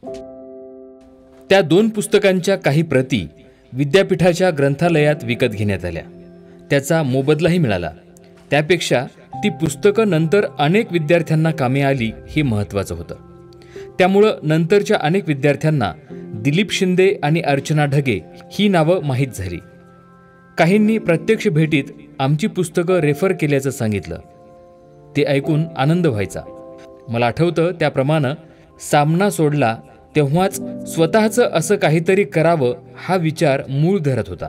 त्या 2 पुस्तकांच्या काही प्रती विद्यापीठाच्या ग्रंथालयात विकत घेण्यात आल्या. त्याचा मोबदलाही मिळाला. त्यापेक्षा ती पुस्तकं नंतर अनेक विद्यार्थ्यांना कामी आली हे महत्त्वाचं होतं. त्यामुळं नंतरच्या अनेक विद्यार्थ्यांना दिलीप शिंदे आणि अर्चना ढगे ही नावं माहीत झाली. काहींनी प्रत्यक्ष भेटीत आमची पुस्तकं रेफर केल्याचं सांगितलं. ते ऐकून आनंद व्हायचा. मला आठवतं त्याप्रमाणे सामना सोडला तेव्हाच स्वतःचं असं काहीतरी करावं हा विचार मूळ धरत होता.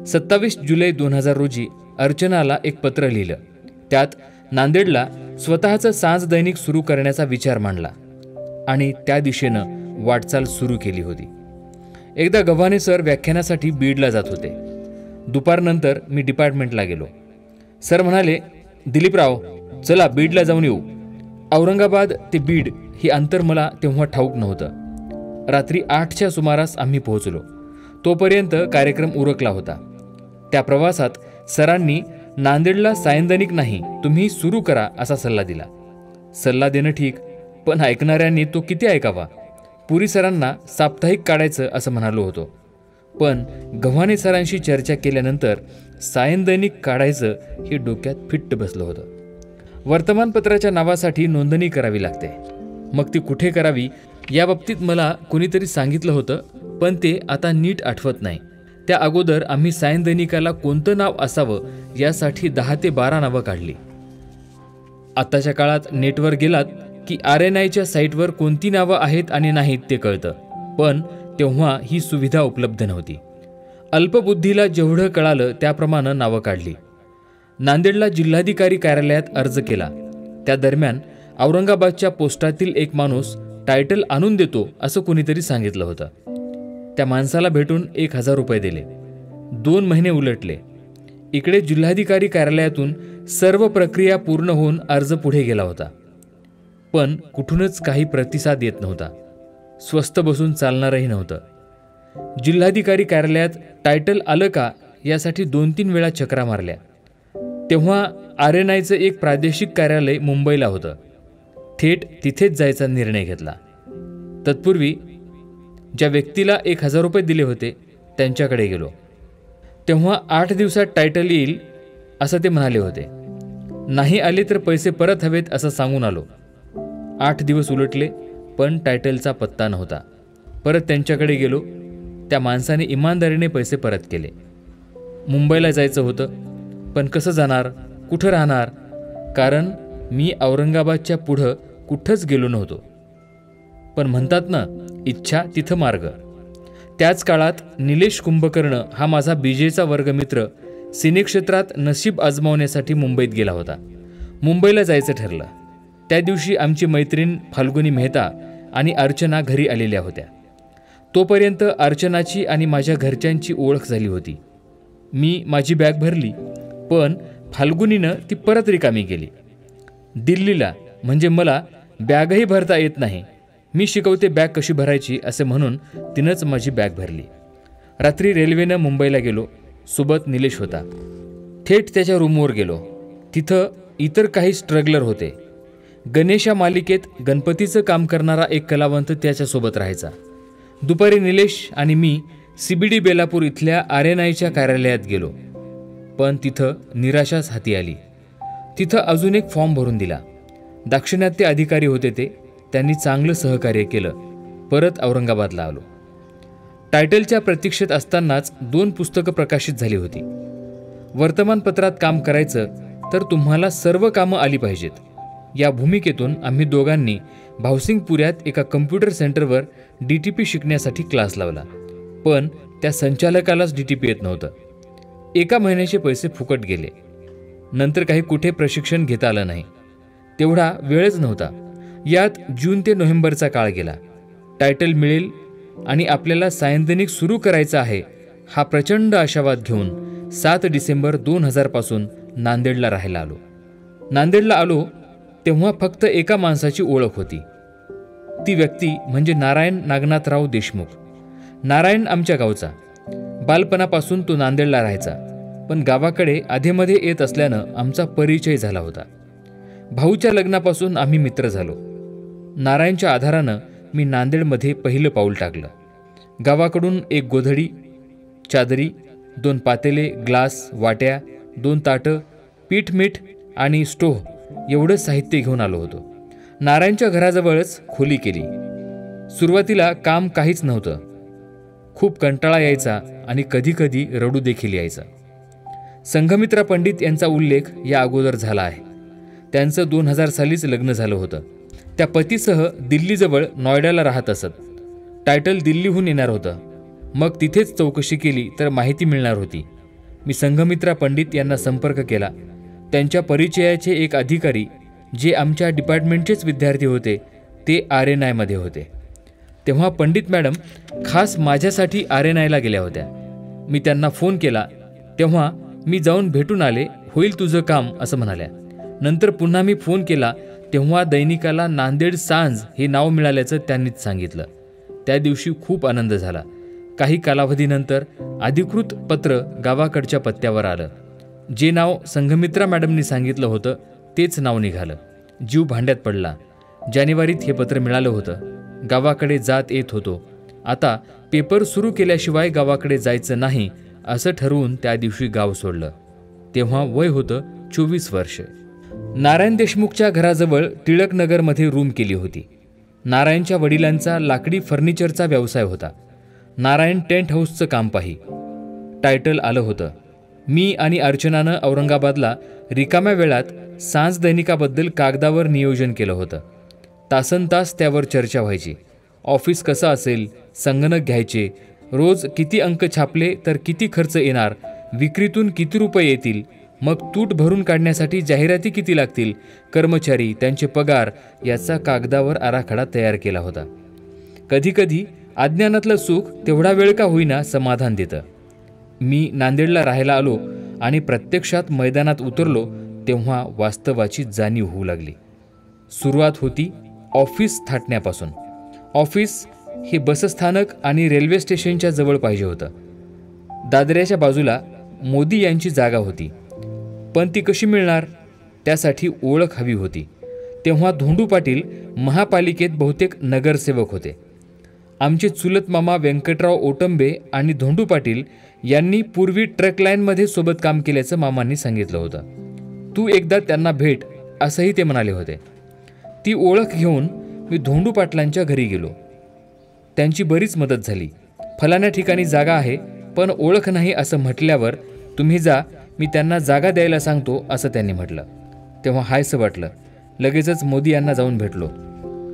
27 जुलै 2000 रोजी अर्चनाला एक पत्र लिहिलं. त्यात नांदेडला स्वतःचं सांज दैनिक सुरू करण्याचा विचार मांडला आणि त्या दिशेनं वाटचाल सुरू केली होती. एकदा गव्हाणे सर व्याख्यानासाठी बीडला जात होते. दुपारनंतर मी डिपार्टमेंटला गेलो. सर म्हणाले, दिलीपराव चला बीडला जाऊन येऊ. औरंगाबाद ते बीड हे अंतर मला तेव्हा ठाऊक नव्हतं. रात्री 8च्या सुमारास आम्ही पोहोचलो. तोपर्यंत कार्यक्रम उरकला होता. त्या प्रवासात सरांनी नांदेडला सायंदैनिक नाही तुम्ही सुरू करा असा सल्ला दिला. सल्ला देणं ठीक, पण ऐकणाऱ्यांनी तो किती ऐकावा. पुरी सरांना साप्ताहिक काढायचं असं म्हणालो होतो. पण गव्हाणे सरांशी चर्चा केल्यानंतर सायंदैनिक काढायचं हे डोक्यात फिट्ट बसलं होतं. वर्तमानपत्राच्या नावासाठी नोंदणी करावी लागते. मग ती कुठे करावी याबाबतीत मला कोणीतरी सांगितलं होतं, पण ते आता नीट आठवत नाही. त्या अगोदर आम्ही सायंदैनिकाला कोणतं नाव असावं यासाठी 10 ते 12 नावं काढली. आताच्या काळात नेटवर गेलात की RNIच्या साईटवर कोणती नावं आहेत आणि नाहीत ते कळतं. पण तेव्हा ही सुविधा उपलब्ध नव्हती. अल्पबुद्धीला जेवढं कळालं त्याप्रमाणे नावं काढली. नांदेडला जिल्हाधिकारी कार्यालयात अर्ज केला. त्या दरम्यान औरंगाबादच्या पोस्टातील एक माणूस टायटल आणून देतो असं कोणीतरी सांगितलं होतं. त्या माणसाला भेटून 1000 रुपये दिले. 2 महिने उलटले. इकडे जिल्हाधिकारी कार्यालयातून सर्व प्रक्रिया पूर्ण होऊन अर्ज पुढे गेला होता. पण कुठूनच काही प्रतिसाद येत नव्हता. स्वस्त बसून चालणारही नव्हतं. जिल्हाधिकारी कार्यालयात टायटल आलं का यासाठी 2-3 वेळा चक्रा मारल्या. तेव्हा RNIचं एक प्रादेशिक कार्यालय मुंबईला होतं. थेट तिथेच जायचा निर्णय घेतला. तत्पूर्वी ज्या व्यक्तीला 1000 रुपये दिले होते त्यांच्याकडे गेलो. तेव्हा 8 दिवसात टायटल येईल असं ते म्हणाले होते. नाही आले तर पैसे परत हवेत असं सांगून आलो. 8 दिवस उलटले पण टायटलचा पत्ता नव्हता. परत त्यांच्याकडे गेलो. त्या माणसाने इमानदारीने पैसे परत केले. मुंबईला जायचं होतं, पण कसं जाणार, कुठं राहणार, कारण मी औरंगाबादच्या पुढं कुठंच गेलो नव्हतो. पण म्हणतात ना, इच्छा तिथं मार्ग. त्याच काळात निलेश कुंभकर्ण हा माझा BJचा वर्गमित्र सिनेक्षेत्रात नशीब आजमावण्यासाठी मुंबईत गेला होता. मुंबईला जायचं ठरलं. त्या दिवशी आमची मैत्रीण फाल्गुनी मेहता आणि अर्चना घरी आलेल्या होत्या. तोपर्यंत अर्चनाची आणि माझ्या घरच्यांची ओळख झाली होती. मी माझी बॅग भरली, पण फाल्गुनीनं ती परत रिकामी केली. दिल्लीला म्हणजे मला बॅगही भरता येत नाही, मी शिकवते बॅग कशी भरायची असे म्हणून तिनंच माझी बॅग भरली. रात्री रेल्वेनं मुंबईला गेलो. सोबत निलेश होता. थेट त्याच्या रूमवर गेलो. तिथं इतर काही स्ट्रगलर होते. गणेशा मालिकेत गणपतीचं काम करणारा एक कलावंत त्याच्यासोबत राहायचा. दुपारी निलेश आणि मी CBD बेलापूर इथल्या RNIच्या कार्यालयात गेलो. पण तिथं निराशाच हाती आली. तिथं अजून एक फॉर्म भरून दिला. दाक्षिणात्य अधिकारी होते ते. त्यांनी चांगलं सहकार्य केलं. परत औरंगाबादला आलो. टायटलच्या प्रतीक्षेत असतानाच 2 पुस्तकं प्रकाशित झाली होती. वर्तमानपत्रात काम करायचं तर तुम्हाला सर्व कामं आली पाहिजेत या भूमिकेतून आम्ही दोघांनी भावसिंगपुऱ्यात एका कम्प्युटर सेंटरवर DTP शिकण्यासाठी क्लास लावला. पण त्या संचालकालाच DTP येत नव्हतं. 1 महिन्याचे पैसे फुकट गेले. नंतर काही कुठे प्रशिक्षण घेता आलं नाही. तेवढा वेळच नव्हता. यात जून ते नोव्हेंबरचा काळ गेला. टायटल मिळेल आणि आपल्याला सायंदैनिक सुरू करायचं आहे हा प्रचंड आशावाद घेऊन 7 डिसेंबर 2000 पासून नांदेडला राहायला आलो. नांदेडला आलो तेव्हा फक्त एका माणसाची ओळख होती. ती व्यक्ती म्हणजे नारायण नागनाथराव देशमुख. नारायण आमच्या गावचा. बालपणापासून तो नांदेडला राहायचा, पण गावाकडे आधेमध्ये येत असल्यानं आमचा परिचय झाला होता. भाऊच्या लग्नापासून आम्ही मित्र झालो. नारायणच्या आधारानं मी नांदेडमध्ये पहिलं पाऊल टाकलं. गावाकडून एक गोधडी, चादरी, 2 पातेले, ग्लास, वाट्या, 2 ताटं, पीठ, मीठ आणि स्टोव्ह एवढं साहित्य घेऊन आलो होतो. नारायणच्या घराजवळच खोली केली. सुरुवातीला काम काहीच नव्हतं. खूप कंटाळा यायचा आणि कधीकधी रडू देखील यायचा. संघमित्रा पंडित यांचा उल्लेख या अगोदर झाला आहे. त्यांचं 2000 सालीच लग्न झालं होतं. त्या पतीसह दिल्लीजवळ नॉयडाला राहत असत. टायटल दिल्लीहून येणार होतं. मग तिथेच चौकशी केली तर माहिती मिळणार होती. मी संघमित्रा पंडित यांना संपर्क केला. त्यांच्या परिचयाचे एक अधिकारी जे आमच्या डिपार्टमेंटचेच विद्यार्थी होते ते RNIमध्ये होते. तेव्हा पंडित मॅडम खास माझ्यासाठी RNIला गेल्या होत्या. मी त्यांना फोन केला तेव्हा मी जाऊन भेटून आले, होईल तुझं काम असं म्हणाल्या. नंतर पुन्हा मी फोन केला तेव्हा दैनिकाला नांदेड सांज हे नाव मिळाल्याचं त्यांनीच सांगितलं. त्या दिवशी खूप आनंद झाला. काही कालावधीनंतर अधिकृत पत्र गावाकडच्या पत्त्यावर आलं. जे नाव संघमित्रा मॅडमनी सांगितलं होतं तेच नाव निघालं. जीव भांड्यात पडला. जानेवारीत हे पत्र मिळालं होतं. गावाकडे जात येत होतो. आता पेपर सुरू केल्याशिवाय गावाकडे जायचं नाही असं ठरवून त्या दिवशी गाव सोडलं. तेव्हा वय होतं 24 वर्ष. नारायण देशमुखच्या घराजवळ टिळकनगरमध्ये रूम केली होती. नारायणच्या वडिलांचा लाकडी फर्निचरचा व्यवसाय होता. नारायण टेंट हाऊसचं काम पाही. टायटल आलं होतं. मी आणि अर्चनानं औरंगाबादला रिकाम्या वेळात सांज दैनिकाबद्दल कागदावर नियोजन केलं होतं. तासनतास त्यावर चर्चा व्हायची. ऑफिस कसं असेल, संगणक घ्यायचे, रोज किती अंक छापले तर किती खर्च येणार, विक्रीतून किती रुपये येतील, मग तूट भरून काढण्यासाठी जाहिराती किती लागतील, कर्मचारी, त्यांचे पगार याचा कागदावर आराखडा तयार केला होता. कधीकधी अज्ञानातलं सुख तेवढा वेळ का होईना समाधान देतं. मी नांदेडला राहायला आलो आणि प्रत्यक्षात मैदानात उतरलो तेव्हा वास्तवाची जाणीव होऊ लागली. सुरुवात होती ऑफिस थाटण्यापासून. ऑफिस हे बसस्थानक आणि रेल्वे स्टेशनच्या जवळ पाहिजे होतं. दादऱ्याच्या बाजूला मोदी यांची जागा होती. पण ती कशी मिळणार? त्यासाठी ओळख हवी होती. तेव्हा धोंडू पाटील महापालिकेत बहुतेक नगरसेवक होते. आमचे चुलत मामा व्यंकटराव ओटंबे आणि धोंडू पाटील यांनी पूर्वी ट्रक लाईनमध्ये सोबत काम केल्याचं मामांनी सांगितलं होतं. तू एकदा त्यांना भेट असंही ते म्हणाले होते. ती ओळख घेऊन मी धोंडू पाटलांच्या घरी गेलो. त्यांची बरीच मदत झाली. फलाण्या ठिकाणी जागा आहे पण ओळख नाही असं म्हटल्यावर तुम्ही जा, मी त्यांना जागा द्यायला सांगतो असं त्यांनी म्हटलं. तेव्हा हायसं वाटलं. लगेचच मोदी यांना जाऊन भेटलो.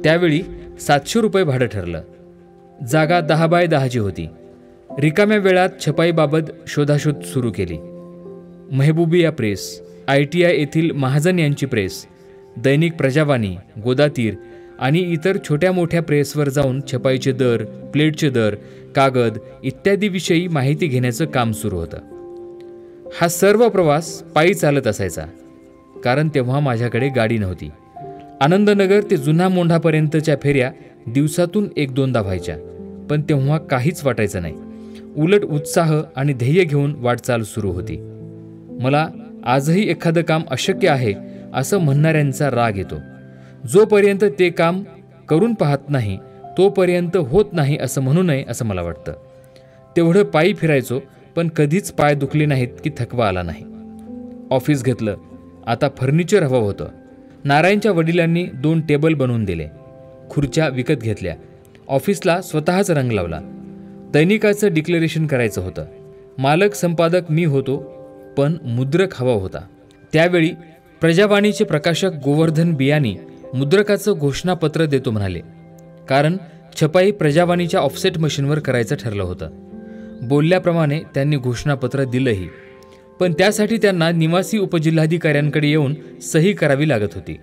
त्यावेळी 700 रुपये भाडं ठरलं. जागा 10 बाय 10ची होती. रिकाम्या वेळात छपाईबाबत शोधाशोध सुरू केली. मेहबूबिया प्रेस, ITI येथील महाजन यांची प्रेस, दैनिक प्रजावाणी, गोदातीर आणि इतर छोट्या मोठ्या प्रेसवर जाऊन छपाईचे दर, प्लेटचे दर, कागद इत्यादी विषयी माहिती घेण्याचं काम सुरू होतं. हा सर्व प्रवास पायी चालत असायचा, कारण तेव्हा माझ्याकडे गाडी नव्हती. आनंदनगर ते जुना मोंढापर्यंतच्या फेऱ्या दिवसातून 1-2दा व्हायच्या, पण तेव्हा काहीच वाटायचं नाही. उलट उत्साह आणि ध्येय घेऊन वाटचाल सुरू होती. मला आजही एखादं काम अशक्य आहे असं म्हणणाऱ्यांचा राग येतो. जोपर्यंत ते काम करून पाहत नाही तोपर्यंत होत नाही असं म्हणू नये असं मला वाटतं. तेवढं पायी फिरायचो, पण कधीच पाय दुखले नाहीत की थकवा आला नाही. ऑफिस घेतलं. आता फर्निचर हवं होतं. नारायणच्या वडिलांनी 2 टेबल बनवून दिले. खुर्च्या विकत घेतल्या. ऑफिसला स्वतःच रंग लावला. दैनिकाचं डिक्लेरेशन करायचं होतं. मालक संपादक मी होतो, पण मुद्रक हवा होता. त्यावेळी प्रजावाणीचे प्रकाशक गोवर्धन बियानी मुद्रकाचं घोषणापत्र देतो म्हणाले, कारण छपाई प्रजावाणीच्या ऑफसेट मशीनवर करायचं ठरलं होतं. बोलल्याप्रमाणे त्यांनी घोषणापत्र दिलंही, पण त्यासाठी त्यांना निवासी उपजिल्हाधिकाऱ्यांकडे येऊन सही करावी लागत होती.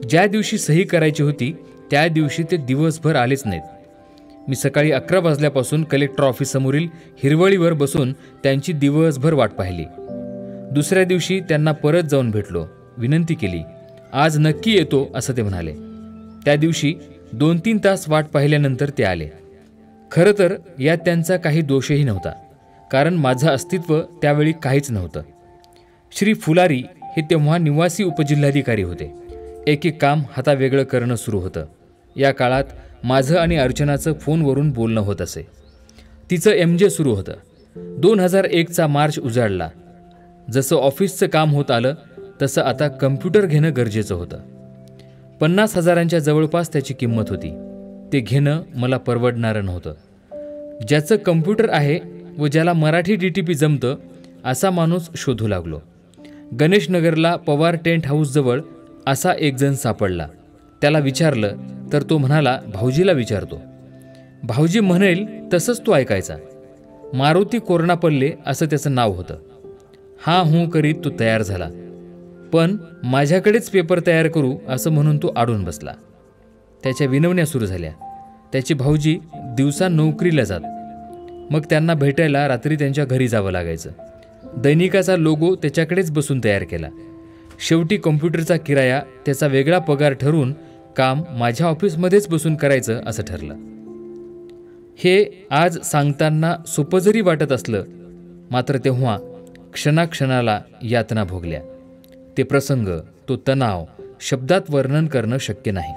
ज्या दिवशी सही करायची होती त्या दिवशी ते दिवसभर आलेच नाहीत. मी सकाळी 11 वाजल्यापासून कलेक्टर ऑफिससमोरील हिरवळीवर बसून त्यांची दिवसभर वाट पाहिली. दुसऱ्या दिवशी त्यांना परत जाऊन भेटलो. विनंती केली. आज नक्की येतो असं ते म्हणाले. त्या दिवशी 2-3 तास वाट पाहिल्यानंतर ते आले. खरं तर यात त्यांचा काही दोषही नव्हता, कारण माझं अस्तित्व त्यावेळी काहीच नव्हतं. श्री फुलारी हे तेव्हा निवासी उपजिल्हाधिकारी होते. एक काम हातावेगळं करणं सुरू होतं. या काळात माझं आणि अर्चनाचं फोनवरून बोलणं होत असे. तिचं MJ सुरू होतं. 2001चा मार्च उजाडला. जसं ऑफिसचं काम होत आलं तसं आता कम्प्युटर घेणं गरजेचं होतं. 50,000च्या जवळपास त्याची किंमत होती. ते घेणं मला परवडणारं नव्हतं. ज्याचं कम्प्युटर आहे व ज्याला मराठी DTP जमतं असा माणूस शोधू लागलो. गणेशनगरला पवार टेंट हाऊसजवळ असा एक जण सापडला. त्याला विचारलं तर तो म्हणाला, भाऊजीला विचारतो. भाऊजी म्हणेल तसंच तो ऐकायचा. मारुती कोरणापल्ले असं त्याचं नाव होतं. हां हूं करीत तो तयार झाला. पण माझ्याकडेच पेपर तयार करू असं म्हणून तो आडून बसला. त्याच्या विनवण्या सुरू झाल्या. त्याचे भाऊजी दिवसा नोकरीला जात. मग त्यांना भेटायला रात्री त्यांच्या घरी जावं लागायचं. दैनिकाचा लोगो त्याच्याकडेच बसून तयार केला. शेवटी कॉम्प्युटरचा किराया त्याचा वेगळा पगार ठरवून काम माझ्या ऑफिसमध्येच बसून करायचं असं ठरलं. हे आज सांगताना सोपं जरी वाटत असलं मात्र तेव्हा क्षणाक्षणाला यातना भोगल्या. ते प्रसंग, तो तणाव शब्दात वर्णन करणं शक्य नाही.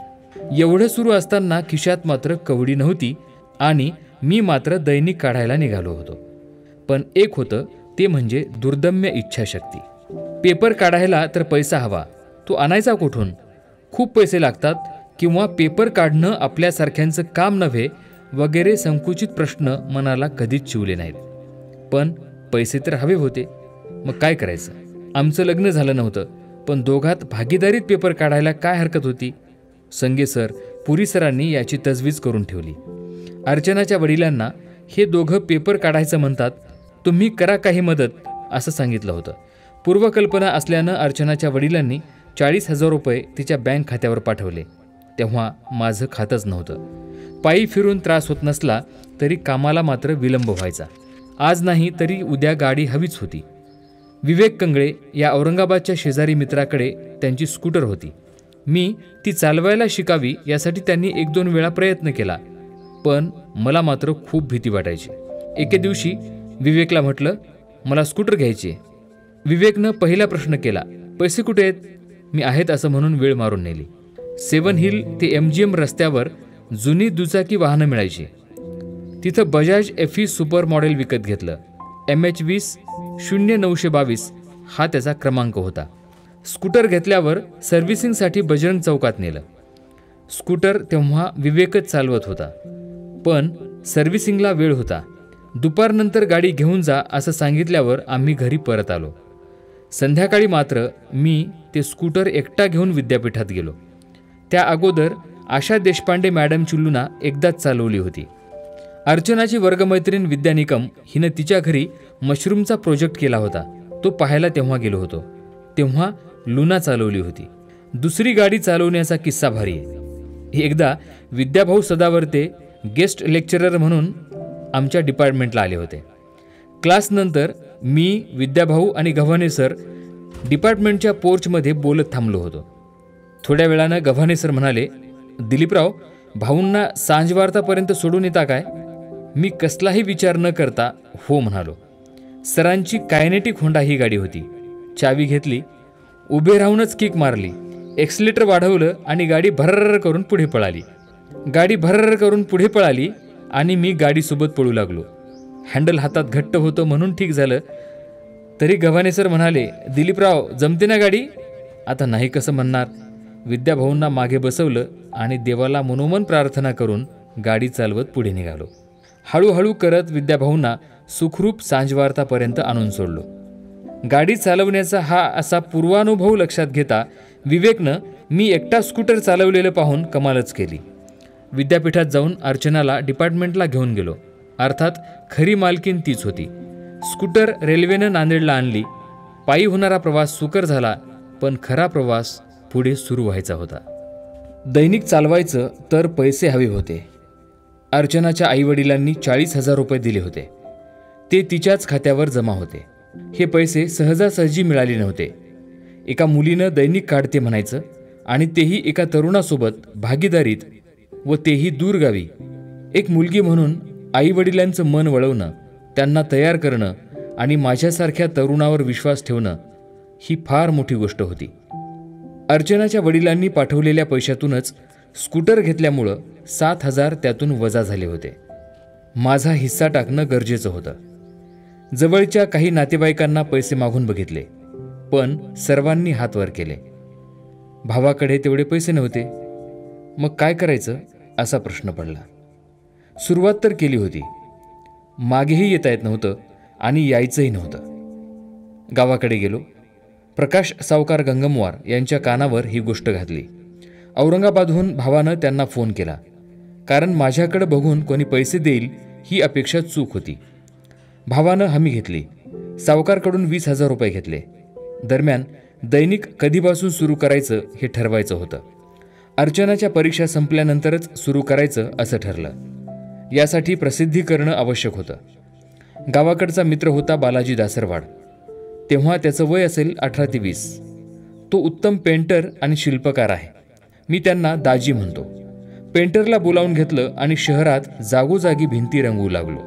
एवढं सुरू असताना खिशात मात्र कवडी नव्हती आणि मी मात्र दैनिक काढायला निघालो होतो. पण एक होतं ते म्हणजे दुर्दम्य इच्छाशक्ती. पेपर काढायला तर पैसा हवा, तो आणायचा कुठून? खूप पैसे लागतात किंवा पेपर काढणं आपल्यासारख्यांचं काम नव्हे वगैरे संकुचित प्रश्न मनाला कधीच शिवले नाहीत. पण पैसे तर हवे होते. मग काय करायचं? आमचं लग्न झालं नव्हतं, पण दोघात भागीदारीत पेपर काढायला काय हरकत होती? संगे सर, पुरी सरांनी याची तजवीज करून ठेवली. अर्चनाच्या वडिलांना हे दोघं पेपर काढायचं म्हणतात, तुम्ही करा काही मदत असं सांगितलं होतं. पूर्वकल्पना असल्यानं अर्चनाच्या वडिलांनी 40,000 रुपये तिच्या बँक खात्यावर पाठवले. तेव्हा माझं खातंच नव्हतं. पायी फिरून त्रास होत नसला तरी कामाला मात्र विलंब व्हायचा. आज नाही तरी उद्या गाडी हवीच होती. विवेक कंगळे या औरंगाबादच्या शेजारी मित्राकडे त्यांची स्कूटर होती. मी ती चालवायला शिकावी यासाठी त्यांनी 1-2 वेळा प्रयत्न केला, पण मला मात्र खूप भीती वाटायची. एके दिवशी विवेकला म्हटलं, मला स्कूटर घ्यायची. विवेकनं पहिला प्रश्न केला, पैसे कुठे आहेत? मी आहेत असं म्हणून वेळ मारून नेली. 7 हिल ते MGM रस्त्यावर जुनी दुचाकी वाहनं मिळायची. तिथं बजाज FE सुपर मॉडेल विकत घेतलं. MH20-0922 हा त्याचा क्रमांक होता. स्कूटर घेतल्यावर सर्व्हिसिंगसाठी बजरंग चौकात नेलं. स्कूटर तेव्हा विवेकच चालवत होता, पण सर्व्हिसिंगला वेळ होता. दुपारनंतर गाडी घेऊन जा असं सांगितल्यावर आम्ही घरी परत आलो. संध्याकाळी मात्र मी ते स्कूटर एकटा घेऊन विद्यापीठात गेलो. त्या अगोदर आशा देशपांडे मॅडमची लुना एकदाच चालवली होती. अर्चनाची वर्गमैत्रीण विद्या निकम हिनं तिच्या घरी मशरूमचा प्रोजेक्ट केला होता. तो पाहायला तेव्हा गेलो होतो. तेव्हा लुना चालवली होती. दुसरी गाडी चालवण्याचा किस्सा भारी आहे. एकदा विद्याभाऊ सदावर्ते गेस्ट लेक्चरर म्हणून आमच्या डिपार्टमेंटला आले होते. क्लासनंतर मी, विद्याभाऊ आणि गव्हाणे सर डिपार्टमेंटच्या पोर्चमध्ये बोलत थांबलो होतो. थोड्या वेळानं गव्हाणे सर म्हणाले, दिलीपराव, भाऊंना सांजवार्तापर्यंत सोडून येता काय? मी कसलाही विचार न करता हो म्हणालो. सरांची कायनेटिक होंडा ही गाडी होती. चावी घेतली, उभे राहूनच किक मारली, एक्सलेटर वाढवलं आणि गाडी भरर करून पुढे पळाली. आणि मी गाडीसोबत पळू लागलो. हँडल हातात घट्ट होतं म्हणून ठीक झालं. तरी गव्हाणे सर म्हणाले, दिलीपराव जमते ना गाडी? आता नाही कसं म्हणणार. विद्याभाऊंना मागे बसवलं आणि देवाला मनोमन प्रार्थना करून गाडी चालवत पुढे निघालो. हळूहळू करत विद्याभाऊंना सुखरूप सांजवार्तापर्यंत आणून सोडलो. गाडी चालवण्याचा हा असा पूर्वानुभव लक्षात घेता विवेकनं मी एकटा स्कूटर चालवलेलं पाहून कमालच केली. विद्यापीठात जाऊन अर्चनाला डिपार्टमेंटला घेऊन गेलो. अर्थात खरी मालकीन तीच होती. स्कूटर रेल्वेनं नांदेडला आणली. पायी होणारा प्रवास सुकर झाला, पण खरा प्रवास पुढे सुरू व्हायचा होता. दैनिक चालवायचं तर पैसे हवे होते. अर्चनाच्या आईवडिलांनी 40,000 रुपये दिले होते. ते तिच्याच खात्यावर जमा होते. हे पैसे सहजासहजी मिळाले नव्हते. एका मुलीनं दैनिक काढते म्हणायचं, आणि तेही एका तरुणासोबत भागीदारीत, व तेही दूरगावी. एक मुलगी म्हणून आईवडिलांचं मन वळवणं, त्यांना तयार करणं आणि माझ्यासारख्या तरुणावर विश्वास ठेवणं ही फार मोठी गोष्ट होती. अर्चनाच्या वडिलांनी पाठवलेल्या पैशातूनच स्कूटर घेतल्यामुळं 7,000 त्यातून वजा झाले होते. माझा हिस्सा टाकणं गरजेचं होतं. जवळच्या काही नातेवाईकांना पैसे मागून बघितले, पण सर्वांनी हात वर केले. भावाकडे तेवढे पैसे नव्हते. मग काय करायचं असा प्रश्न पडला. सुरुवात तर केली होती, मागेही येता येत नव्हतं आणि यायचंही नव्हतं. गावाकडे गेलो. प्रकाश सावकार गंगमवार यांच्या कानावर ही गोष्ट घातली. औरंगाबादहून भावानं त्यांना फोन केला, कारण माझ्याकडे बघून कोणी पैसे देईल ही अपेक्षा चूक होती. भावानं हमी घेतली. सावकारकडून 20,000 रुपये घेतले. दरम्यान दैनिक कधीपासून सुरू करायचं हे ठरवायचं होतं. अर्चनाच्या परीक्षा संपल्यानंतरच सुरू करायचं असं ठरलं. यासाठी प्रसिद्धी करणं आवश्यक होतं. गावाकडचा मित्र होता बालाजी दासरवाड. तेव्हा त्याचं वय असेल 18 ते 20. तो उत्तम पेंटर आणि शिल्पकार आहे. मी त्यांना दाजी म्हणतो. पेंटरला बोलावून घेतलं आणि शहरात जागोजागी भिंती रंगवू लागलो.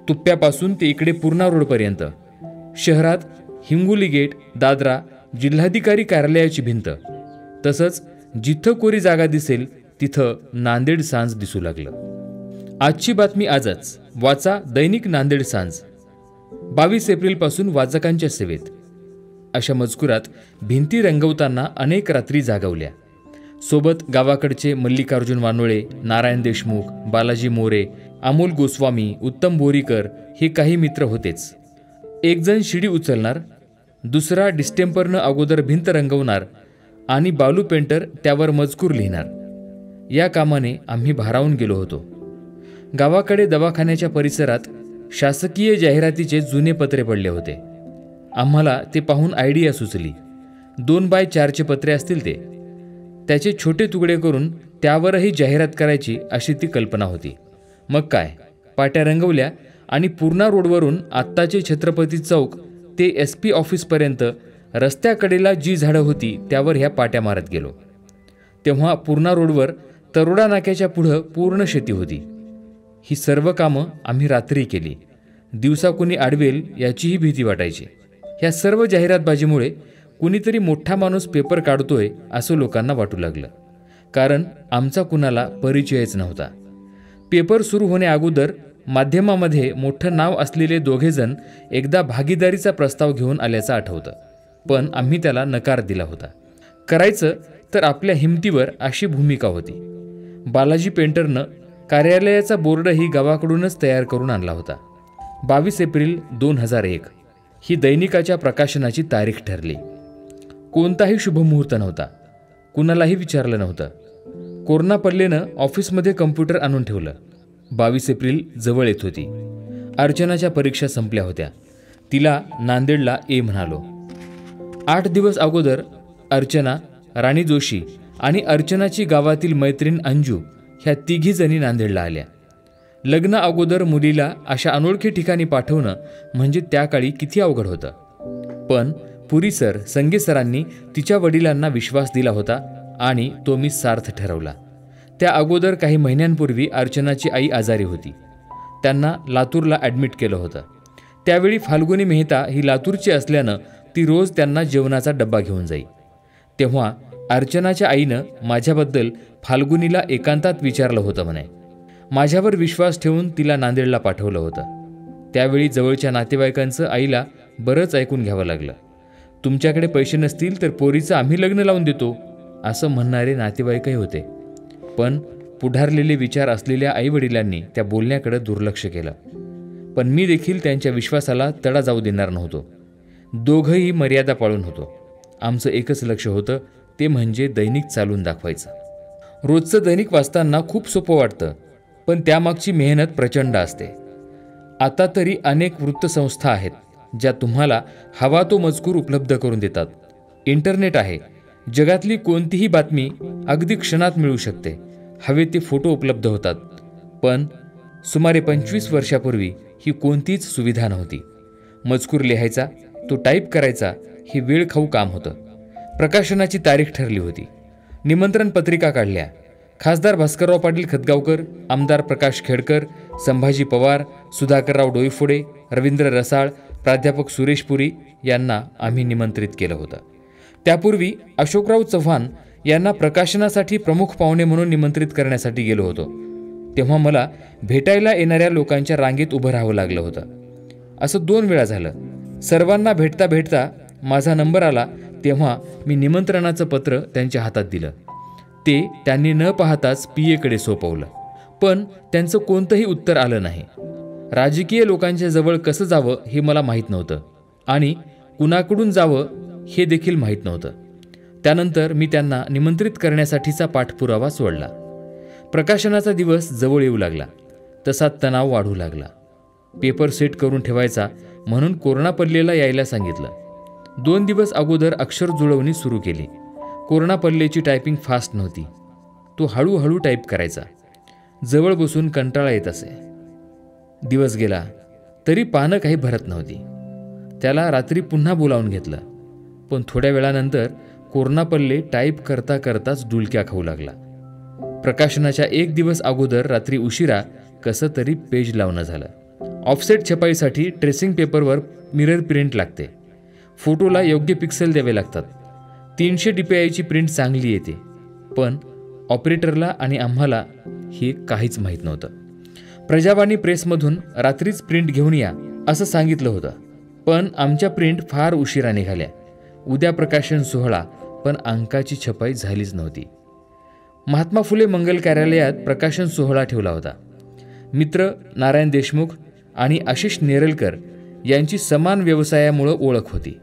तुप्प्यापासून ते इकडे पूर्णा रोडपर्यंत. शहरात हिंगोली गेट, दादरा, जिल्हाधिकारी कार्यालयाची भिंत, तसंच जिथं कोरी जागा दिसेल तिथं नांदेड सांज दिसू लागलं. आजची बातमी आजच वाचा दैनिक नांदेड सांज. 22 एप्रिलपासून वाचकांच्या सेवेत. अशा मजकुरात भिंती रंगवताना अनेक रात्री जागवल्या. सोबत गावाकडचे मल्लिकार्जुन वानोळे, नारायण देशमुख, बालाजी मोरे, अमोल गोस्वामी, उत्तम बोरीकर हे काही मित्र होतेच. एक जण शिडी उचलणार, दुसरा डिस्टेंपरनं अगोदर भिंत रंगवणार आणि बालू पेंटर त्यावर मजकूर लिहिणार. या कामाने आम्ही भारावून गेलो होतो. गावाकडे दवाखान्याच्या परिसरात शासकीय जाहिरातीचे जुने पत्रे पडले होते. आम्हाला ते पाहून आयडिया सुचली. 2x4चे पत्रे असतील ते. त्याचे छोटे तुकडे करून त्यावरही जाहिरात करायची अशी ती कल्पना होती. मग काय, पाट्या रंगवल्या आणि पूर्णा रोडवरून आत्ताचे छत्रपती चौक ते SP ऑफिसपर्यंत रस्त्याकडेला जी झाडं होती त्यावर ह्या पाट्या मारत गेलो. तेव्हा पूर्णा रोडवर तरोडा नाक्याच्या पुढं पूर्ण शेती होती. ही सर्व कामं आम्ही रात्री केली. दिवसा कुणी आडवेल याचीही भीती वाटायची. ह्या सर्व जाहिरातबाजीमुळे कुणीतरी मोठा माणूस पेपर काढतोय असं लोकांना वाटू लागलं, कारण आमचा कुणाला परिचयच नव्हता. पेपर सुरू होण्याअगोदर माध्यमामध्ये मोठं नाव असलेले दोघेजण एकदा भागीदारीचा प्रस्ताव घेऊन आल्याचं आठवतं, पण आम्ही त्याला नकार दिला होता. करायचं तर आपल्या हिमतीवर अशी भूमिका होती. बालाजी पेंटरनं कार्यालयाचा बोर्डही गावाकडूनच तयार करून आणला होता. 22 एप्रिल 2001 ही दैनिकाच्या प्रकाशनाची तारीख ठरली. कोणताही शुभमुहूर्त नव्हता. कुणालाही विचारलं नव्हतं. कोरोना पडलेनं ऑफिसमध्ये कम्प्युटर आणून ठेवलं. 22 एप्रिल जवळ येत होती. अर्चनाच्या परीक्षा संपल्या होत्या. तिला नांदेडला म्हणालो. 8 दिवस अगोदर अर्चना, राणी जोशी आणि अर्चनाची गावातील मैत्रीण अंजू ह्या तिघी जणी नांदेडला आल्या. लग्न अगोदर मुलीला अशा अनोळखी ठिकाणी पाठवणं म्हणजे त्या काळी किती अवघड होतं. पण पुरी सर, संगे सरांनी तिच्या वडिलांना विश्वास दिला होता आणि तो मी सार्थ ठरवला. त्या अगोदर काही महिन्यांपूर्वी अर्चनाची आई आजारी होती. त्यांना लातूरला ॲडमिट केलं होतं. त्यावेळी फाल्गुनी मेहता ही लातूरची असल्यानं ती रोज त्यांना जेवणाचा डब्बा घेऊन जाई. तेव्हा अर्चनाच्या आईनं माझ्याबद्दल फाल्गुनीला एकांतात विचारलं होतं म्हणे. माझ्यावर विश्वास ठेवून तिला नांदेडला पाठवलं होतं. त्यावेळी जवळच्या नातेवाईकांचं आईला बरंच ऐकून घ्यावं लागलं. तुमच्याकडे पैसे नसतील तर पोरीचं आम्ही लग्न लावून देतो असं म्हणणारे नातेवाईकही होते. पण पुढारलेले विचार असलेल्या आईवडिलांनी त्या बोलण्याकडे दुर्लक्ष केलं. पण मी देखील त्यांच्या विश्वासाला तडा जाऊ देणार नव्हतो. दोघंही मर्यादा पाळून होतो. आमचं एकच लक्ष होतं, ते म्हणजे दैनिक चालून दाखवायचं. रोजचं दैनिक वाचताना खूप सोपं वाटतं, पण त्यामागची मेहनत प्रचंड असते. आता तरी अनेक वृत्तसंस्था आहेत ज्या तुम्हाला हवा तो मजकूर उपलब्ध करून देतात. इंटरनेट आहे. जगातली कोणतीही बातमी अगदी क्षणात मिळू शकते. हवे ते फोटो उपलब्ध होतात. पण सुमारे 25 वर्षापूर्वी ही कोणतीच सुविधा नव्हती. मजकूर लिहायचा, तो टाईप करायचा, हे वेळ खाऊ काम होतं. प्रकाशनाची तारीख ठरली होती. निमंत्रण पत्रिका काढल्या. खासदार भास्करराव पाटील खतगावकर, आमदार प्रकाश खेडकर, संभाजी पवार, सुधाकरराव डोईफोडे, रवींद्र रसाळ, प्राध्यापक सुरेश पुरी यांना आम्ही निमंत्रित केलं होतं. त्यापूर्वी अशोकराव चव्हाण यांना प्रकाशनासाठी प्रमुख पाहुणे म्हणून निमंत्रित करण्यासाठी गेलो होतो. तेव्हा मला भेटायला येणाऱ्या लोकांच्या रांगेत उभं राहावं लागलं होतं. असं 2 वेळा झालं. सर्वांना भेटता भेटता माझा नंबर आला तेव्हा मी निमंत्रणाचं पत्र त्यांच्या हातात दिलं. ते त्यांनी न पाहताच PA सोपवलं. पण त्यांचं कोणतंही उत्तर आलं नाही. राजकीय लोकांच्या जवळ कसं जावं हे मला माहीत नव्हतं आणि कुणाकडून जावं हे देखील माहीत नव्हतं. त्यानंतर मी त्यांना निमंत्रित करण्यासाठीचा पाठपुरावा सोडला. प्रकाशनाचा दिवस जवळ येऊ लागला तसा तणाव वाढू लागला. पेपर सेट करून ठेवायचा म्हणून कोरोनापल्लेला यायला सांगितलं. 2 दिवस अगोदर अक्षर जुळवणी सुरू केली. कोरोनापल्लेची टायपिंग फास्ट नव्हती. तो हळूहळू टाईप करायचा. जवळ बसून कंटाळा येत असे. दिवस गेला तरी पानं काही भरत नव्हती. त्याला रात्री पुन्हा बोलावून घेतलं. पण थोड्या वेळानंतर कोरोनापल्ले टाईप करता करताच डुलक्या खाऊ लागला. प्रकाशनाच्या 1 दिवस अगोदर रात्री उशिरा कसं तरी पेज लावणं झालं. ऑफसेट छपाईसाठी ट्रेसिंग पेपरवर मिरर प्रिंट लागते. फोटोला योग्य पिक्सेल द्यावे लागतात. 300 DPIची प्रिंट चांगली येते. पण ऑपरेटरला आणि आम्हाला हे काहीच माहीत नव्हतं. प्रजावाणी प्रेसमधून रात्रीच प्रिंट घेऊन या असं सांगितलं होतं. पण आमच्या प्रिंट फार उशिरा निघाल्या. उद्या प्रकाशन सोहळा पण अंकाची छपाई झालीच नव्हती. महात्मा फुले मंगल कार्यालयात प्रकाशन सोहळा ठेवला होता. मित्र नारायण देशमुख आणि आशिष नेरलकर यांची समान व्यवसायामुळं ओळख होती.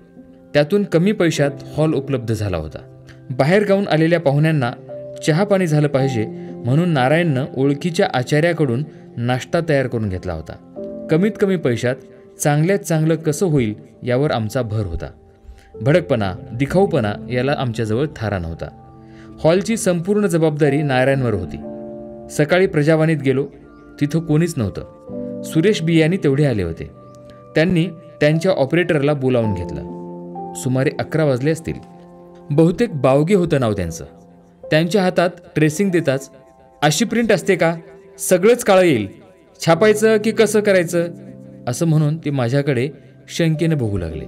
त्यातून कमी पैशात हॉल उपलब्ध झाला होता. बाहेर गावून आलेल्या पाहुण्यांना चहा पाणी झालं पाहिजे म्हणून नारायणनं ओळखीच्या आचार्याकडून नाश्ता तयार करून घेतला होता. कमीत कमी पैशात चांगल्यात चांगलं कसं होईल यावर आमचा भर होता. भडकपणा दिखाऊपणा याला आमच्याजवळ थारा नव्हता. हॉलची संपूर्ण जबाबदारी नारायणवर होती. सकाळी प्रजावाणीत गेलो. तिथं कोणीच नव्हतं. सुरेश बियाणी तेवढे आले होते. त्यांनी त्यांच्या ऑपरेटरला बोलावून घेतलं. सुमारे 11 वाजले असतील. बहुतेक बावगे होतं नाव त्यांचं. त्यांच्या हातात ट्रेसिंग देताच अशी प्रिंट असते का? सगळंच काळं येईल. छापायचं की कसं करायचं असं म्हणून ते माझ्याकडे शंकेने बघू लागले.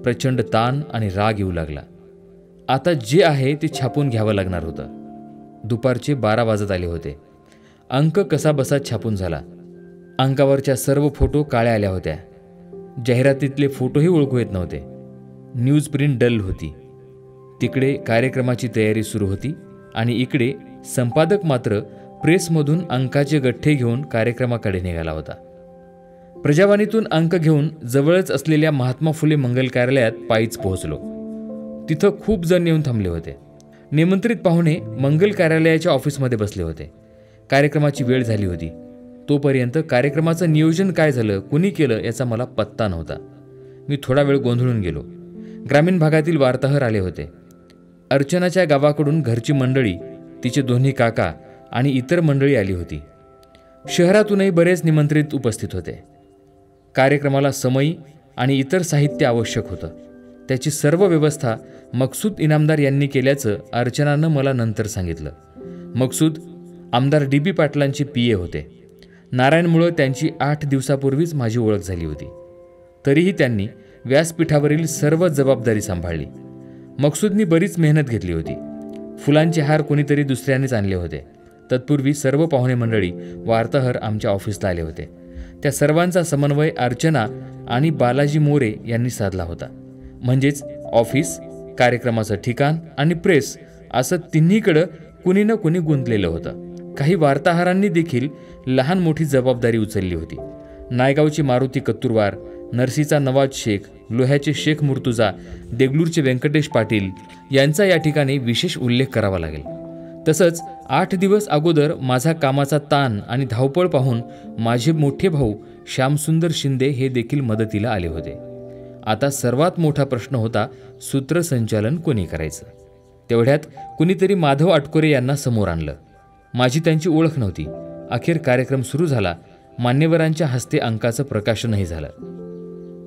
प्रचंड ताण आणि राग येऊ लागला. आता जे आहे ते छापून घ्यावं लागणार होतं. दुपारचे 12 वाजत आले होते. अंक कसाबसा छापून झाला. अंकावरच्या सर्व फोटो काळ्या आल्या होत्या. जाहिरातीतले फोटोही ओळखू येत नव्हते. न्यूज प्रिंट डल होती. तिकडे कार्यक्रमाची तयारी सुरू होती आणि इकडे संपादक मात्र प्रेसमधून अंकाचे गठ्ठे घेऊन कार्यक्रमाकडे निघाला होता. प्रजावाणीतून अंक घेऊन जवळच असलेल्या महात्मा फुले मंगल कार्यालयात पायीच पोहोचलो. तिथं खूप जण येऊन थांबले होते. निमंत्रित पाहुणे मंगल कार्यालयाच्या ऑफिसमध्ये बसले होते. कार्यक्रमाची वेळ झाली होती. तोपर्यंत कार्यक्रमाचं नियोजन काय झालं, कुणी केलं याचा मला पत्ता नव्हता. मी थोडा वेळ गोंधळून गेलो. ग्रामीण भागातील वार्ताहर आले होते. अर्चनाच्या गावाकडून घरची मंडळी, तिचे दोन्ही काका आणि इतर मंडळी आली होती. शहरातूनही बरेच निमंत्रित उपस्थित होते. कार्यक्रमाला समई आणि इतर साहित्य आवश्यक होतं. त्याची सर्व व्यवस्था मकसूद इनामदार यांनी केल्याचं अर्चनानं मला नंतर सांगितलं. मकसूद आमदार DB पाटलांचे PA होते. नारायणमुळं त्यांची 8 दिवसापूर्वीच माझी ओळख झाली होती. तरीही त्यांनी व्यासपीठावरील सर्व जबाबदारी सांभाळली. मकसूदनी बरीच मेहनत घेतली होती. फुलांचे हार कोणीतरी दुसऱ्यानेच आणले होते. तत्पूर्वी सर्व पाहुणे मंडळी, वार्ताहर आमच्या ऑफिसला आले होते. त्या सर्वांचा समन्वय अर्चना आणि बालाजी मोरे यांनी साधला होता. म्हणजेच ऑफिस, कार्यक्रमाचं ठिकाण आणि प्रेस असं तिन्हीकडं कुणी ना कुणी गुंतलेलं होतं. काही वार्ताहरांनी देखील लहान मोठी जबाबदारी उचलली होती. नायगावची मारुती कत्तूरवार, नरसीचा नवाज शेख, लोह्याचे शेख मुर्तुजा, देगलूरचे व्यंकटेश पाटील यांचा या ठिकाणी विशेष उल्लेख करावा लागेल. तसंच 8 दिवस अगोदर माझा कामाचा ताण आणि धावपळ पाहून माझे मोठे भाऊ श्यामसुंदर शिंदे हे देखील मदतीला आले होते. आता सर्वात मोठा प्रश्न होता, सूत्रसंचालन कोणी करायचं. तेवढ्यात कुणीतरी माधव आटकोरे यांना समोर आणलं. माझी त्यांची ओळख नव्हती. अखेर कार्यक्रम सुरू झाला. मान्यवरांच्या हस्ते अंकाचं प्रकाशनही झालं.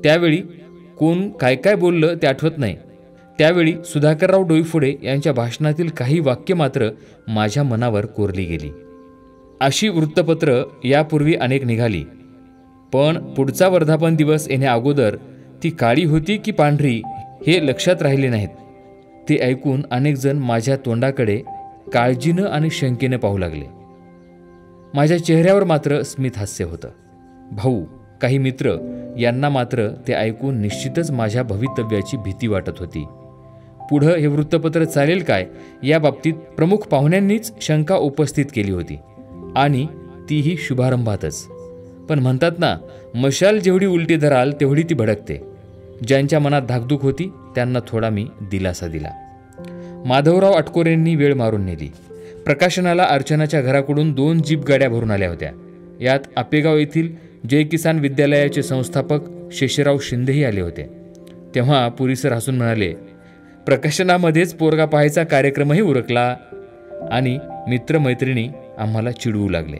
त्यावेळी कोण काय काय बोललं ते आठवत नाही. त्यावेळी सुधाकरराव डोईफोडे यांच्या भाषणातील काही वाक्य मात्र माझ्या मनावर कोरली गेली. अशी वृत्तपत्र यापूर्वी अनेक निघाली, पण पुढचा वर्धापन दिवस येण्या अगोदर ती काळी होती की पांढरी हे लक्षात राहिले नाहीत. ते ऐकून अनेक जण माझ्या तोंडाकडे काळजीनं आणि शंकेनं पाहू लागले. माझ्या चेहऱ्यावर मात्र स्मित हास्य होतं. भाऊ, काही मित्र यांना मात्र ते ऐकून निश्चितच माझ्या भवितव्याची भीती वाटत होती. पुढं हे वृत्तपत्र चालेल काय या बाबतीत प्रमुख पाहुण्यांनीच शंका उपस्थित केली होती, आणि तीही शुभारंभातच. पण म्हणतात ना, मशाल जेवढी उलटी धराल तेवढी ती भडकते. ज्यांच्या मनात धाकधूक होती त्यांना थोडा मी दिलासा दिला. माधवराव अटकोरेंनी वेळ मारून नेली. प्रकाशनाला अर्चनाच्या घराकडून 2 जीप गाड्या भरून आल्या होत्या. यात आपेगाव येथील जय किसान विद्यालयाचे संस्थापक शेषराव शिंदेही आले होते. तेव्हा पुरीसर हसून म्हणाले, प्रकाशनामध्येच पोरगा पाहायचा कार्यक्रमही उरकला. आणि मित्रमैत्रिणी आम्हाला चिडवू लागले.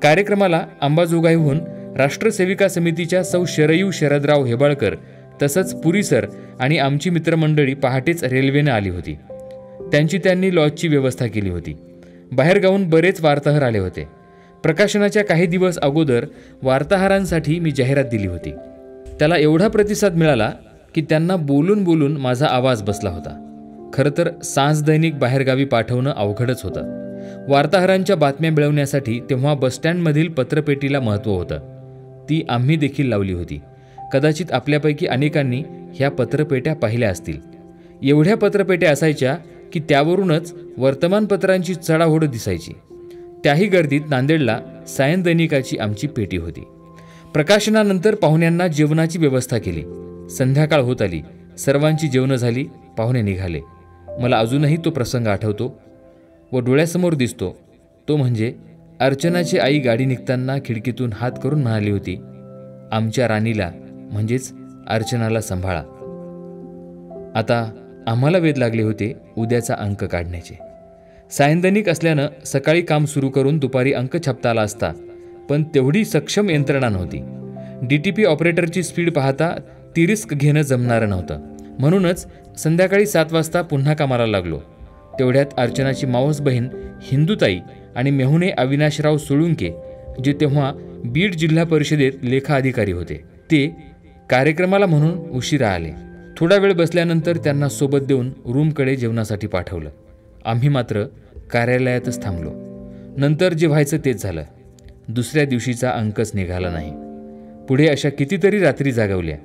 कार्यक्रमाला अंबाजोगाईहून राष्ट्रसेविका समितीच्या सौ शरयू शरदराव हेबाळकर तसंच पुरीसर आणि आमची मित्रमंडळी पहाटेच रेल्वेनं आली होती. त्यांनी लॉजची व्यवस्था केली होती. बाहेरगावून बरेच वार्ताहर आले होते. प्रकाशनाच्या काही दिवस अगोदर वार्ताहरांसाठी मी जाहिरात दिली होती. त्याला एवढा प्रतिसाद मिळाला की त्यांना बोलून बोलून माझा आवाज बसला होता. खरं तर सांज दैनिक बाहेरगावी पाठवणं अवघडच होतं. वार्ताहरांच्या बातम्या मिळवण्यासाठी तेव्हा बसस्टँडमधील पत्रपेटीला महत्त्व होतं. ती आम्ही देखील लावली होती. कदाचित आपल्यापैकी अनेकांनी ह्या पत्रपेट्या पाहिल्या असतील. एवढ्या पत्रपेट्या असायच्या की त्यावरूनच वर्तमानपत्रांची चढाओढ दिसायची. त्याही गर्दीत नांदेडला सायन दैनिकाची आमची पेटी होती. प्रकाशनानंतर पाहुण्यांना जेवणाची व्यवस्था केली. संध्याकाळ होत आली. सर्वांची जेवणं झाली. पाहुणे निघाले. मला अजूनही तो प्रसंग आठवतो व डोळ्यासमोर दिसतो. तो म्हणजे अर्चनाची आई गाडी निघताना खिडकीतून हात करून म्हणाली होती, आमच्या राणीला म्हणजेच अर्चनाला सांभाळा. आता आम्हाला वेध लागले होते उद्याचा अंक काढण्याचे. सायंदैनिक असल्यानं सकाळी काम सुरू करून दुपारी अंक छापता आला असता, पण तेवढी सक्षम यंत्रणा नव्हती. DTP ऑपरेटरची स्पीड पाहता ती रिस्क घेणं जमणारं नव्हतं. म्हणूनच संध्याकाळी 7 वाजता पुन्हा कामाला लागलो. तेवढ्यात अर्चनाची मावस बहीण हिंदुताई आणि मेहुणे अविनाशराव सोळुंके, जे तेव्हा बीड जिल्हा परिषदेत लेखा अधिकारी होते, ते कार्यक्रमाला म्हणून उशिरा आले. थोडा वेळ बसल्यानंतर त्यांना सोबत देऊन रूमकडे जेवणासाठी पाठवलं. आम्ही मात्र कार्यालयातच थांबलो. नंतर जे व्हायचं तेच झालं. दुसऱ्या दिवशीचा अंकच निघाला नाही. पुढे अशा कितीतरी रात्री जागवल्या,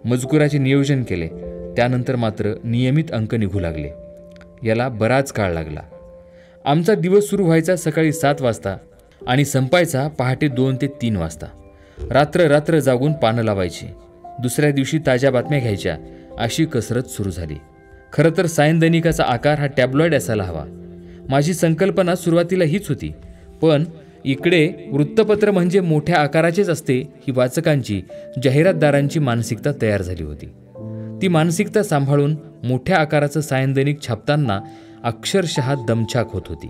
मजकुराचे नियोजन केले. त्यानंतर मात्र नियमित अंक निघू लागले. याला बराच काळ लागला. आमचा दिवस सुरू व्हायचा सकाळी 7 वाजता आणि संपायचा पहाटे 2 ते 3 वाजता. रात्र जागून पानं लावायची. दुसऱ्या दिवशी ताज्या बातम्या घ्यायच्या. अशी कसरत सुरू झाली. खरं तर सायन दैनिकाचा आकार हा टॅब्लॉइड असायला हवा. माझी संकल्पना सुरुवातीला हीच होती. पण इकडे वृत्तपत्र म्हणजे मोठ्या आकाराचेच असते ही वाचकांची, जाहिरातदारांची मानसिकता तयार झाली होती. ती मानसिकता सांभाळून मोठ्या आकाराचं सायन दैनिक छापताना अक्षरशः दमछाक होत होती.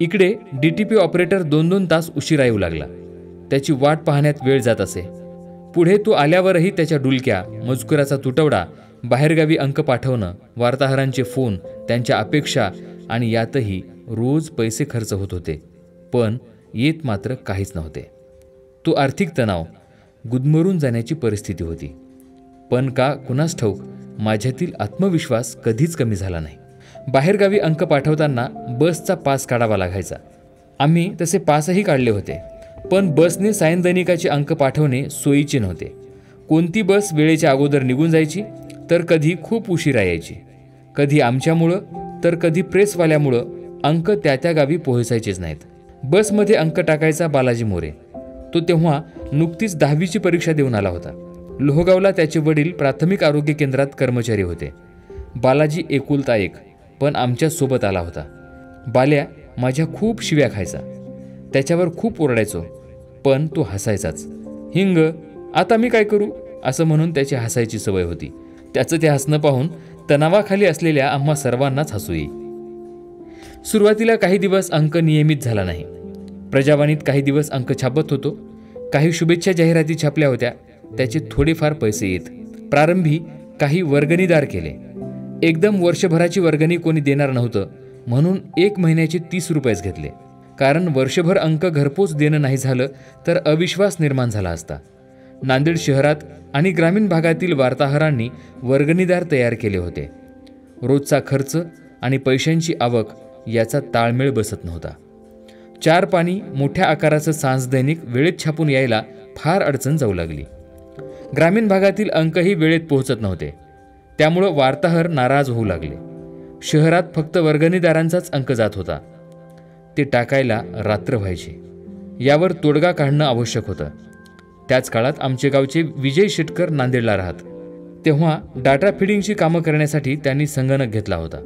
इकडे DTP ऑपरेटर 2-2 तास उशिरा येऊ लागला. त्याची वाट पाहण्यात वेळ जात असे. पुढे तो आल्यावरही त्याच्या डुलक्या, मजकुराचा तुटवडा, बाहेरगावी अंक पाठवणं, वार्ताहरांचे फोन, त्यांच्या अपेक्षा आणि यातही रोज पैसे खर्च होत होते. पण येत मात्र काहीच नव्हते. तो आर्थिक तणाव, गुदमरून जाण्याची परिस्थिती होती. पण का कुणास ठाऊक माझ्यातील आत्मविश्वास कधीच कमी झाला नाही. बाहेरगावी अंक पाठवताना बसचा पास काढावा लागायचा. आम्ही तसे पासही काढले होते. पण बसने सायन दैनिकाचे अंक पाठवणे सोयीचे नव्हते. कोणती बस वेळेच्या अगोदर निघून जायची, तर कधी खूप उशिरा यायची. कधी आमच्यामुळं तर कधी प्रेसवाल्यामुळं अंक त्या गावी पोहोचायचेच नाहीत. बसमध्ये अंक टाकायचा बालाजी मोरे. तो तेव्हा नुकतीच 10वीची परीक्षा देऊन आला होता. लोहगावला त्याचे वडील प्राथमिक आरोग्य केंद्रात कर्मचारी होते. बालाजी एकुलता एक, पण आमच्या सोबत आला होता. बाल्या माझ्या खूप शिव्या खायचा. त्याच्यावर खूप ओरडायचो, पण तो हसायचाच. हिंग, आता मी काय करू असं म्हणून त्याची हसायची सवय होती. त्याचं ते हसणं पाहून तणावाखाली असलेल्या आम्हा सर्वांनाच हसू येई. सुरुवातीला काही दिवस अंक नियमित झाला नाही. प्रजावाणीत काही दिवस अंक छापत होतो. काही शुभेच्छा जाहिराती छापल्या होत्या, त्याचे थोडेफार पैसे येत. प्रारंभी काही वर्गणीदार केले. एकदम वर्षभराची वर्गणी कोणी देणार नव्हतं, म्हणून 1 महिन्याचे 30 रुपयेच घेतले. कारण वर्षभर अंक घरपोच देणं नाही झालं तर अविश्वास निर्माण झाला असता. नांदेड शहरात आणि ग्रामीण भागातील वार्ताहरांनी वर्गणीदार तयार केले होते. रोजचा खर्च आणि पैशांची आवक याचा ताळमेळ बसत नव्हता. 4 पानी मोठ्या आकाराचं सांज दैनिक वेळेत छापून यायला फार अडचण जाऊ लागली. ग्रामीण भागातील अंकही वेळेत पोहोचत नव्हते. त्यामुळं वार्ताहर नाराज होऊ लागले. शहरात फक्त वर्गणीदारांचाच अंक जात होता. ते टाकायला रात्र व्हायची. यावर तोडगा काढणं आवश्यक होतं. त्याच काळात आमचे गावचे विजय शेटकर नांदेडला राहत. तेव्हा डाटा फिडिंगची कामं करण्यासाठी त्यांनी संगणक घेतला होता.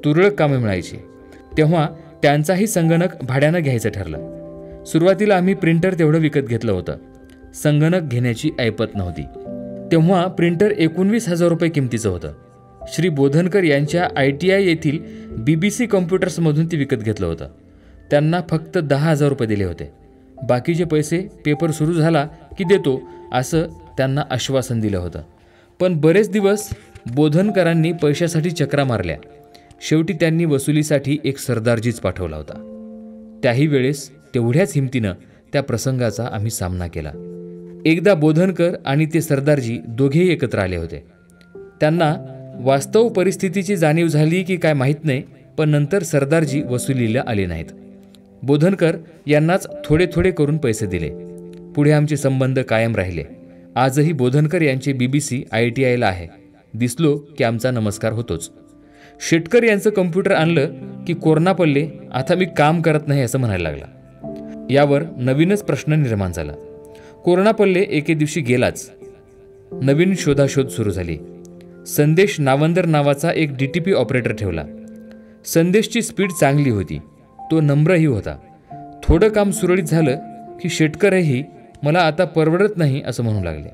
तुरळक कामं मिळायची. तेव्हा त्यांचाही संगणक भाड्यानं घ्यायचं ठरलं. सुरुवातीला आम्ही प्रिंटर तेवढं विकत घेतलं होतं. संगणक घेण्याची ऐपत नव्हती. तेव्हा प्रिंटर 19,000 रुपये किमतीचं होतं. श्री बोधनकर यांच्या ITI येथील BBC कॉम्प्युटर्समधून ते विकत घेतलं होतं. त्यांना फक्त 10,000 रुपये दिले होते. बाकीचे पैसे पेपर सुरू झाला की देतो असं त्यांना आश्वासन दिलं होतं. पण बरेच दिवस बोधनकरांनी पैशासाठी चक्रा मारल्या. शेवटी त्यांनी वसुलीसाठी एक सरदारजीच पाठवला होता. त्याही वेळेस तेवढ्याच हिमतीनं त्या प्रसंगाचा आम्ही सामना केला. एकदा बोधनकर आणि ते सरदारजी दोघेही एकत्र आले होते. त्यांना वास्तव परिस्थितीची जाणीव झाली की काय माहीत नाही, पण नंतर सरदारजी वसुलीला आले नाहीत. बोधनकर यांनाच थोडे थोडे करून पैसे दिले. पुढे आमचे संबंध कायम राहिले. आजही बोधनकर यांचे BBC ITIला आहे. दिसलो की आमचा नमस्कार होतोच. शेटकर यांचं कम्प्युटर आणलं की कोरनापल्ले आता मी काम करत नाही असं म्हणायला लागला. यावर नवीनच प्रश्न निर्माण झाला. कोरनापल्ले एके दिवशी गेलाच. नवीन शोधाशोध सुरू झाली. संदेश नावंदर नावाचा एक DTP ऑपरेटर ठेवला. संदेशची स्पीड चांगली होती. तो नम्रही होता. थोडं काम सुरळीत झालं की शेटकरही मला आता परवडत नाही असं म्हणू लागले.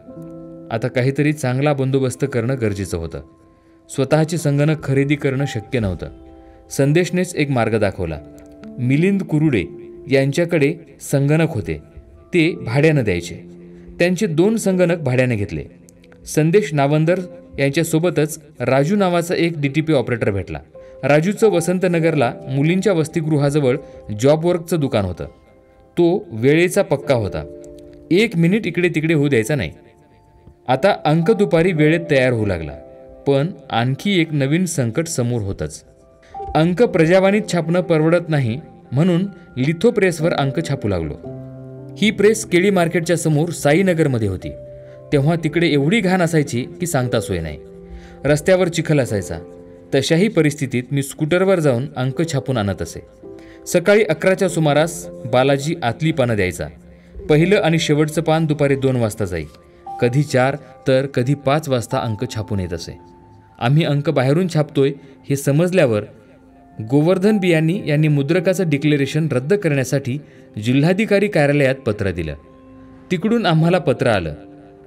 आता काहीतरी चांगला बंदोबस्त करणं गरजेचं होतं. स्वतःचे संगणक खरेदी करणं शक्य नव्हतं. संदेशनेच एक मार्ग दाखवला. मिलिंद कुरुडे यांच्याकडे संगणक होते. ते भाड्यानं द्यायचे. त्यांचे 2 संगणक भाड्याने घेतले. संदेश नावंदर यांच्यासोबतच राजू नावाचा एक DTP ऑपरेटर भेटला. राजूचं वसंतनगरला मुलींच्या वसतिगृहाजवळ जॉब वर्कचं दुकान होतं. तो वेळेचा पक्का होता. 1 मिनिट इकडे तिकडे होऊ द्यायचा नाही. आता अंक दुपारी वेळेत तयार होऊ लागला. पण आणखी एक नवीन संकट समोर होतंच. अंक प्रजावाणीत छापणं परवडत नाही म्हणून लिथो प्रेसवर अंक छापू लागलो. ही प्रेस केळी मार्केटच्या समोर साईनगरमध्ये होती. तेव्हा तिकडे एवढी घाण असायची की सांगता सोय नाही. रस्त्यावर चिखल असायचा. तशाही परिस्थितीत मी स्कूटरवर जाऊन अंक छापून आणत असे. सकाळी 11च्या सुमारास बालाजी आतली पानं द्यायचा. पहिलं आणि शेवटचं पान दुपारी 2 वाजता जाई. कधी 4 तर कधी 5 वाजता अंक छापून येत असे. आम्ही अंक बाहेरून छापतोय हे समजल्यावर गोवर्धन बियाणी यांनी मुद्रकाचं डिक्लेरेशन रद्द करण्यासाठी जिल्हाधिकारी कार्यालयात पत्र दिलं. तिकडून आम्हाला पत्र आलं.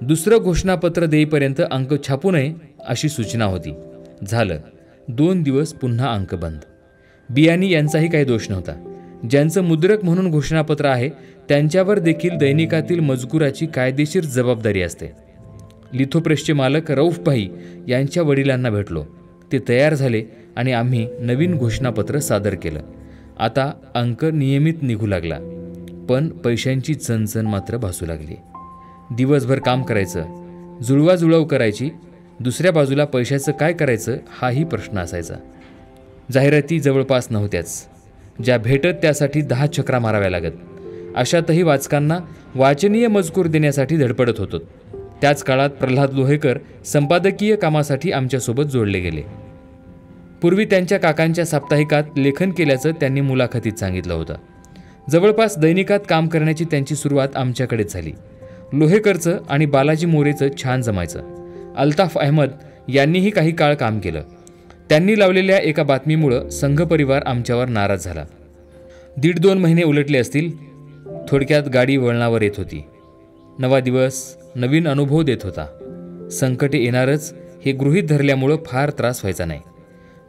दुसरं घोषणापत्र देईपर्यंत अंक छापू नये अशी सूचना होती. झालं. 2 दिवस पुन्हा अंक बंद. बियाणी यांचाही काही दोष नव्हता. ज्यांचं मुद्रक म्हणून घोषणापत्र आहे त्यांच्यावर देखील दैनिकातील मजकुराची कायदेशीर जबाबदारी असते. लिथोप्रेसचे मालक रऊफ भाई यांच्या वडिलांना भेटलो. ते तयार झाले आणि आम्ही नवीन घोषणापत्र सादर केलं. आता अंक नियमित निघू लागला. पण पैशांची चणचण मात्र भासू लागली. दिवसभर काम करायचं, जुळवाजुळव करायची. दुसऱ्या बाजूला पैशाचं काय करायचं हाही प्रश्न असायचा. जाहिराती जवळपास नव्हत्याच. ज्या भेटत त्यासाठी 10 चक्रा माराव्या लागत. अशातही वाचकांना वाचनीय मजकूर देण्यासाठी धडपडत होतो. त्याच काळात प्रल्हाद लोहेकर संपादकीय कामासाठी आमच्यासोबत जोडले गेले. पूर्वी त्यांच्या काकांच्या साप्ताहिकात लेखन केल्याचं त्यांनी मुलाखतीत सांगितलं होतं. जवळपास दैनिकात काम करण्याची त्यांची सुरुवात आमच्याकडेच झाली. लोहेकरचं आणि बालाजी मोरेचं छान जमायचं. अल्ताफ अहमद यांनीही काही काळ काम केलं. त्यांनी लावलेल्या एका बातमीमुळं संघपरिवार आमच्यावर नाराज झाला. 1.5-2 महिने उलटले असतील. थोडक्यात गाडी वळणावर येत होती. नवा दिवस नवीन अनुभव देत होता. संकटे येणारच हे गृहीत धरल्यामुळं फार त्रास व्हायचा नाही.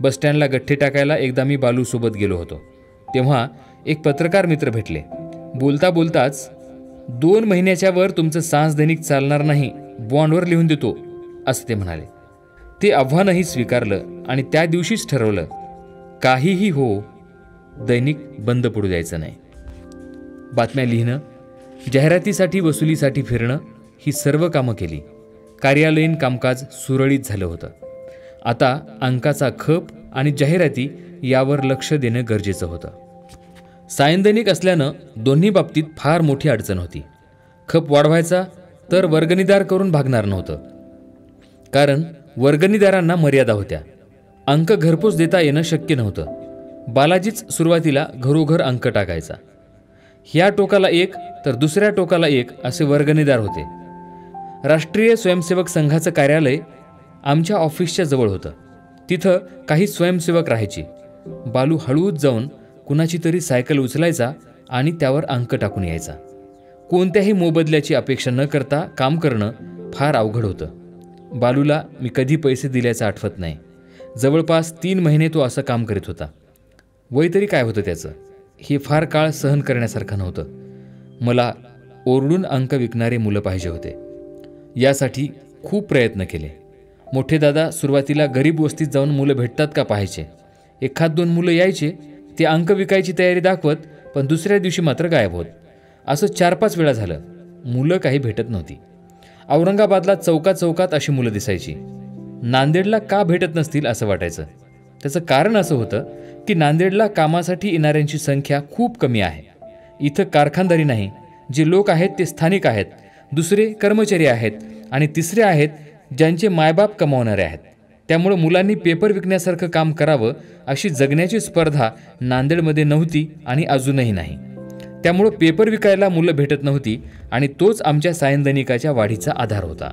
बसस्टँडला गठ्ठे टाकायला एकदा मी बालूसोबत गेलो होतो. तेव्हा एक पत्रकार मित्र भेटले. बोलता बोलताच 2 महिन्याच्या वर तुमचं सांस दैनिक चालणार नाही, बॉन्डवर लिहून देतो असं ते म्हणाले. ते आव्हानही स्वीकारलं आणि त्या दिवशीच ठरवलं, काहीही हो, दैनिक बंद पडू द्यायचं नाही. बातम्या लिहिणं, जाहिरातीसाठी वसुलीसाठी फिरणं ही सर्व कामं केली. कार्यालयीन कामकाज सुरळीत झालं होतं. आता अंकाचा खप आणि जाहिराती यावर लक्ष देणं गरजेचं होतं. सायंदैनिक असल्यानं दोन्ही बाबतीत फार मोठी अडचण होती. खप वाढवायचा तर वर्गणीदार करून भागणार नव्हतं, कारण वर्गणीदारांना मर्यादा होत्या. अंक घरपोच देता येणं शक्य नव्हतं. बालाजीच सुरुवातीला घरोघर अंक टाकायचा. ह्या टोकाला एक तर दुसऱ्या टोकाला एक असे वर्गणीदार होते. राष्ट्रीय स्वयंसेवक संघाचं कार्यालय आमच्या ऑफिसच्या जवळ होतं. तिथं काही स्वयंसेवक राहायचे. बालू हळूच जाऊन कुणाची तरी सायकल उचलायचा आणि त्यावर अंक टाकून यायचा. कोणत्याही मोबदल्याची अपेक्षा न करता काम करणं फार अवघड होतं. बालूला मी कधी पैसे दिल्याचं आठवत नाही. जवळपास 3 महिने तो असं काम करीत होता. वय तरी काय होतं त्याचं? हे फार काळ सहन करण्यासारखं नव्हतं. मला ओरडून अंक विकणारे मुलं पाहिजे होते. यासाठी खूप प्रयत्न केले. मोठे दादा सुरुवातीला गरीब वस्तीत जाऊन मुलं भेटतात का पाहायचे. 1-2 मुलं यायचे, ते अंक विकायची तयारी दाखवत, पण दुसऱ्या दिवशी मात्र गायब होत. असं 4-5 वेळा झालं. मुलं काही भेटत नव्हती. औरंगाबादला चौकात अशी मुलं दिसायची. नांदेडला का भेटत नसतील असं वाटायचं. त्याचं कारण असं होतं की नांदेडला कामासाठी येणाऱ्यांची संख्या खूप कमी आहे. इथं कारखानदारी नाही. जे लोक आहेत ते स्थानिक आहेत, दुसरे कर्मचारी आहेत आणि तिसरे आहेत ज्यांचे मायबाप कमावणारे आहेत. त्यामुळं मुलांनी पेपर विकण्यासारखं काम करावं अशी जगण्याची स्पर्धा नांदेडमध्ये नव्हती आणि अजूनही नाही. त्यामुळं पेपर विकायला मुलं भेटत नव्हती आणि तोच आमच्या सायंदैनिकाच्या वाढीचा आधार होता.